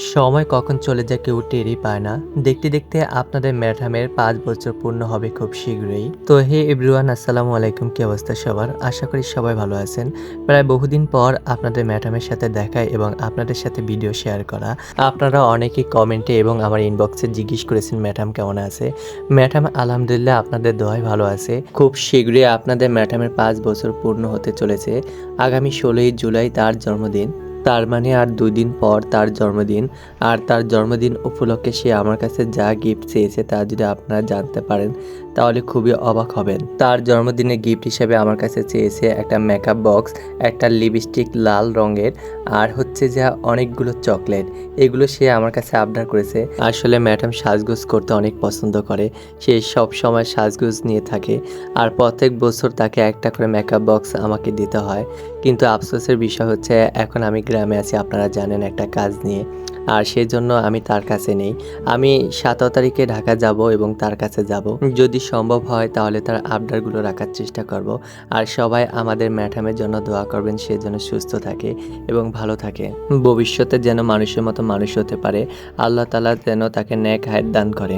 সময় কখন চলে যায় কেউ টেরই পায় না। দেখতে দেখতে আপনাদের ম্যাডামের ৫ বছর পূর্ণ হবে খুব শীঘ্রই। তো হে এভরিওয়ান, আসসালামু আলাইকুম। কি অবস্থা সবার? আশা করি সবাই ভালো আছেন। প্রায় বহুদিন পর আপনাদের ম্যাডামের সাথে দেখা এবং আপনাদের সাথে ভিডিও শেয়ার করা। আপনারা অনেকেই কমেন্টে এবং আমার ইনবক্সে জিজ্ঞেস করেছেন ম্যাডাম কেমন আছে। ম্যাডাম আলহামদুলিল্লাহ আপনাদের দোয়ায় ভালো আছে। খুব শীঘ্রই আপনাদের ম্যাডামের ৫ বছর পূর্ণ হতে চলেছে। আগামী ১৬ই জুলাই তার জন্মদিন। তার মানে আর ২ দিন পর তার জন্মদিন। আর তার জন্মদিন উপলক্ষে সে আমার কাছে যা গিফট চেয়েছে তা যদি আপনারা জানতে পারেন তাহলে খুবই অবাক হবেন। তার জন্মদিনে গিফট হিসেবে আমার কাছে চেয়েছে একটা মেকআপ বক্স, একটা লিপস্টিক লাল রঙের, আর হচ্ছে যা অনেকগুলো চকলেট। এগুলো সে আমার কাছে আবদার করেছে। আসলে ম্যাডাম সাজগোজ করতে অনেক পছন্দ করে। সে সব সময় সাজগোজ নিয়ে থাকে আর প্রত্যেক বছর তাকে একটা করে মেকআপ বক্স আমাকে দিতে হয়। কিন্তু আফসোসের বিষয় হচ্ছে এখন আমি গ্রামে আছি, আপনারা জানেন একটা কাজ নিয়ে, আর সেজন্য আমি তার কাছে নেই। আমি ১৭ তারিখে ঢাকা যাব এবং তার কাছে যাব। যদি সম্ভব হয় তাহলে তার আবদারগুলো রাখার চেষ্টা করব। আর সবাই আমাদের ম্যাডামের জন্য দোয়া করবেন, সে যেন সুস্থ থাকে এবং ভালো থাকে। ভবিষ্যতে যেন মানুষের মতো মানুষ হতে পারে। আল্লাহ তাআলা যেন তাকে নেক হায়াত দান করে।